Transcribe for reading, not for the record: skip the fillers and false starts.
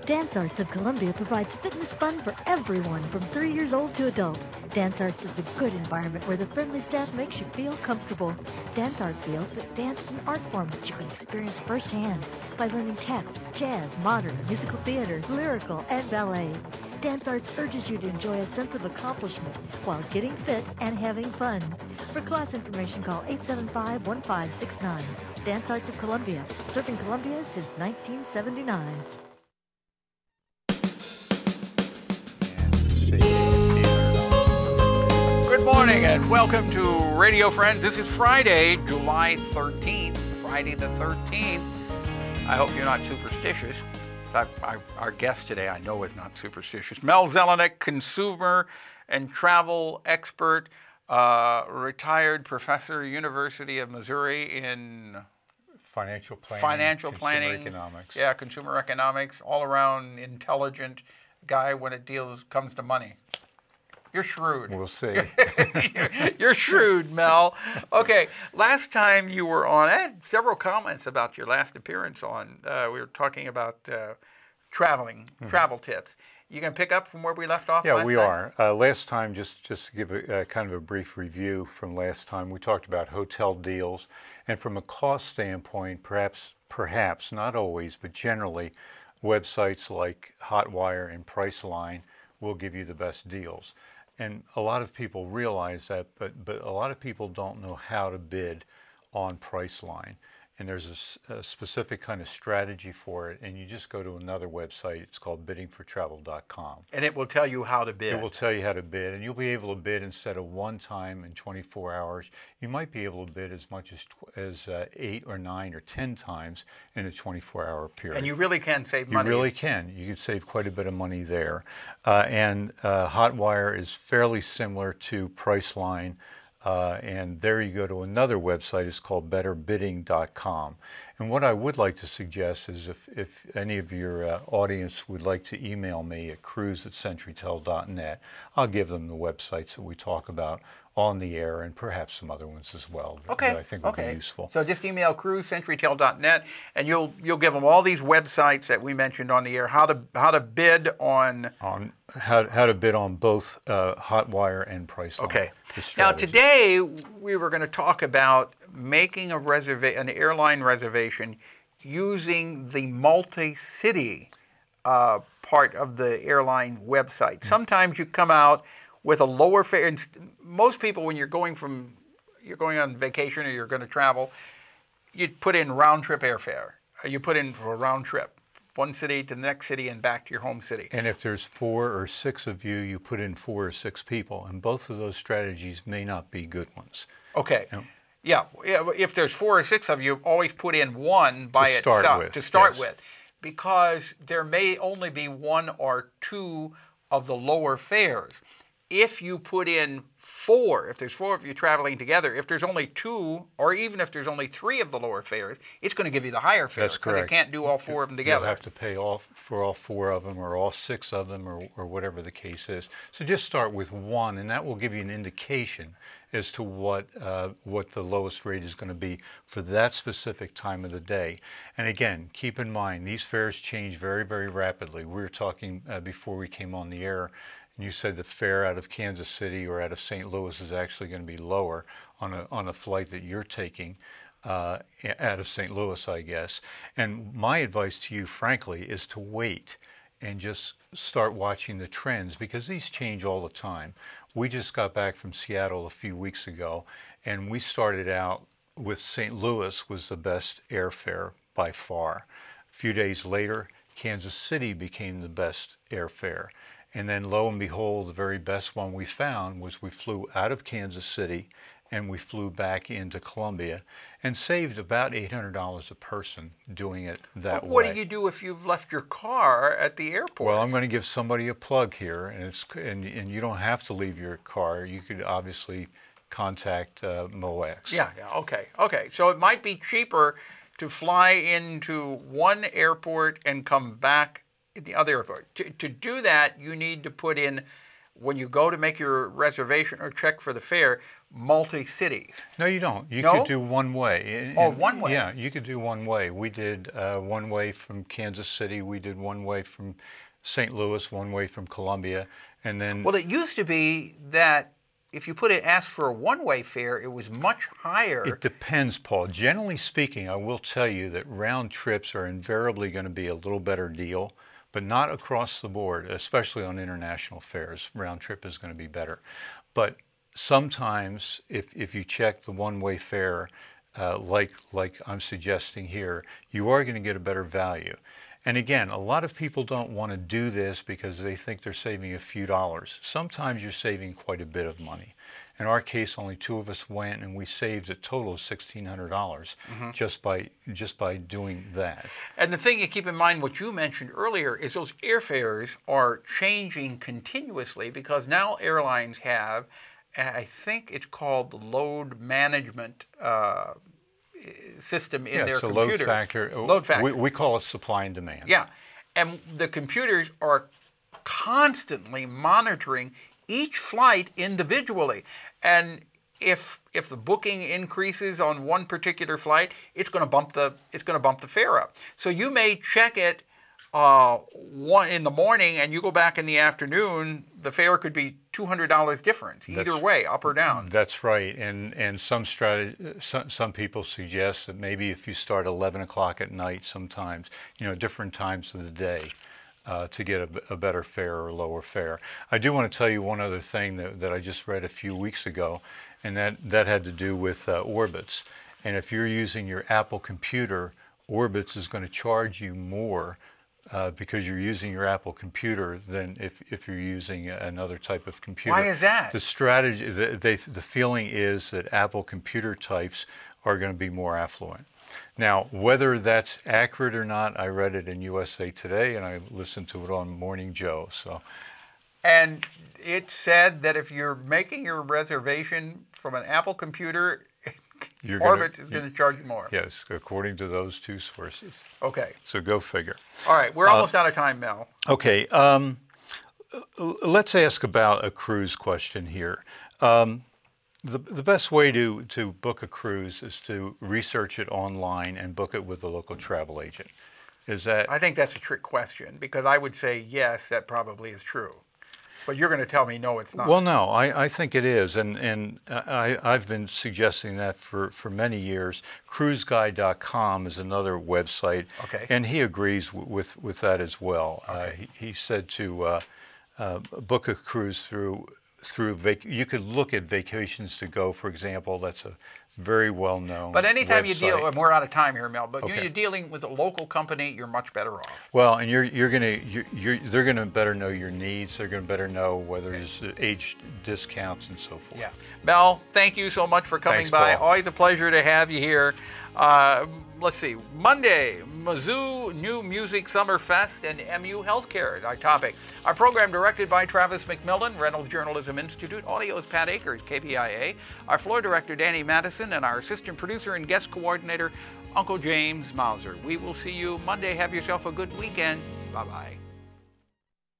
Dance Arts of Columbia provides fitness fun for everyone from 3 years old to adults. Dance Arts is a good environment where the friendly staff makes you feel comfortable. Dance Art feels that dance is an art form that you can experience firsthand by learning tap, jazz, modern, musical theater, lyrical, and ballet. Dance Arts urges you to enjoy a sense of accomplishment while getting fit and having fun. For class information, call 875-1569. Dance Arts of Columbia, serving Columbia since 1979. Good morning and welcome to Radio Friends. This is Friday, July 13th, Friday the 13th. I hope you're not superstitious. In fact, our guest today I know is not superstitious. Mel Zelenak, consumer and travel expert, retired professor, University of Missouri in financial planning, consumer economics. Yeah, consumer economics, all around intelligent guy when it comes to money. You're shrewd. We'll see. You're shrewd, Mel. Okay, last time you were on, I had several comments about your last appearance on. We were talking about travel tips. You can pick up from where we left off. Yeah, we are. Last time, just to give a kind of a brief review from last time, we talked about hotel deals, and from a cost standpoint, perhaps not always, but generally, websites like Hotwire and Priceline will give you the best deals. And a lot of people realize that, but a lot of people don't know how to bid on Priceline. And there's a specific kind of strategy for it, and you just go to another website. It's called biddingfortravel.com. And it will tell you how to bid. It will tell you how to bid, and you'll be able to bid instead of one time in 24 hours. You might be able to bid as much as 8 or 9 or 10 times in a 24-hour period. And you really can save money. You really can. You can save quite a bit of money there. And Hotwire is fairly similar to Priceline. And there you go to another website. It's called betterbidding.com. And what I would like to suggest is if any of your audience would like to email me at cruise@centurytel.net, I'll give them the websites that we talk about on the air and perhaps some other ones as well that I think would be useful. So just email cruise@centurytel.net and you'll give them all these websites that we mentioned on the air, how to bid on how to bid on both Hotwire and Priceline. Okay. Now today we were going to talk about making an airline reservation using the multi-city part of the airline website. Sometimes you come out with a lower fare. And most people, when you're going on vacation or you're going to travel, you put in round trip airfare. You put in for a round trip, one city to the next city and back to your home city. And if there's 4 or 6 of you, you put in 4 or 6 people, and both of those strategies may not be good ones. Okay. Yeah. If there's 4 or 6 of you, always put in one by itself to start with, because there may only be 1 or 2 of the lower fares. If you put in 4, if there's 4 of you traveling together, if there's only 2, or even if there's only 3 of the lower fares, it's going to give you the higher fares. That's correct. Because it can't do all 4 of them together. You'll have to pay for all 4 of them, or all 6 of them, or whatever the case is. So just start with 1, and that will give you an indication as to what the lowest rate is going to be for that specific time of the day. And again, keep in mind, these fares change very, very rapidly. We were talking before we came on the air, and you said the fare out of Kansas City or out of St. Louis is actually going to be lower on a flight that you're taking out of St. Louis, I guess. And my advice to you, frankly, is to wait and just start watching the trends, because these change all the time. We just got back from Seattle a few weeks ago, and we started out with St. Louis was the best airfare by far. A few days later, Kansas City became the best airfare. And then lo and behold, the very best one we found was we flew out of Kansas City and we flew back into Columbia and saved about $800 a person doing it that way. But what do you do if you've left your car at the airport? Well, I'm going to give somebody a plug here, and you don't have to leave your car. You could obviously contact MOX. Yeah, okay. So it might be cheaper to fly into one airport and come back at the other airport. To do that, you need to put in when you go to make your reservation or check for the fare, multi-cities. No, you don't. You No? could do one way. Oh, one way. Yeah, you could do one way. We did one way from Kansas City. We did one way from St. Louis, one way from Columbia, and then. Well, it used to be that if you asked for a one-way fare, it was much higher. It depends, Paul. Generally speaking, I will tell you that round trips are invariably going to be a little better deal, but not across the board, especially on international fares. Round trip is going to be better. But sometimes if you check the one-way fare, like I'm suggesting here, you are going to get a better value. And again, a lot of people don't want to do this because they think they're saving a few dollars. Sometimes you're saving quite a bit of money. In our case, only 2 of us went, and we saved a total of $1,600 just by doing that. And the thing you keep in mind, what you mentioned earlier, is those airfares are changing continuously because now airlines have, I think it's called the load management system in their computers. Load factor. Load factor. We call it supply and demand. Yeah, and the computers are constantly monitoring each flight individually, and if the booking increases on one particular flight, it's going to bump the fare up. So you may check it one in the morning, and you go back in the afternoon, the fare could be $200 difference either way, up or down. That's right, and some people suggest that maybe if you start 11 o'clock at night, sometimes different times of the day, to get a better fare or lower fare. I do want to tell you one other thing that I just read a few weeks ago, and that had to do with Orbitz. And if you're using your Apple computer, Orbitz is going to charge you more because you're using your Apple computer than if you're using another type of computer. Why is that? The strategy, the feeling is that Apple computer types are going to be more affluent. Now, whether that's accurate or not, I read it in USA Today, and I listened to it on Morning Joe. So, and it said that if you're making your reservation from an Apple computer, Orbitz is going to charge you more. Yes, according to those two sources. Okay. So go figure. All right, we're almost out of time, Mel. Okay, let's ask about a cruise question here. The best way to book a cruise is to research it online and book it with a local travel agent. Is that? I think that's a trick question because I would say yes, that probably is true. But you're going to tell me no, it's not. Well, no, I think it is, and I've been suggesting that for many years. Cruiseguide.com is another website, okay, and he agrees with that as well. Okay. He said to book a cruise through you could look at Vacations to Go, for example. That's a very well-known But anytime website. you deal, and we're out of time here, Mel, but Okay. you're dealing with a local company, you're much better off. Well, and they're gonna better know your needs. They're gonna better know whether there's age discounts and so forth. Yeah. Mel, thank you so much for coming Thanks, by. Paul. Always a pleasure to have you here. Let's see, Monday, Mizzou New Music Summer Fest and MU Healthcare is our topic. Our program directed by Travis McMillan, Reynolds Journalism Institute. Audio is Pat Akers, KPIA. Our floor director, Danny Madison, and our assistant producer and guest coordinator, Uncle James Mauser. We will see you Monday. Have yourself a good weekend. Bye-bye.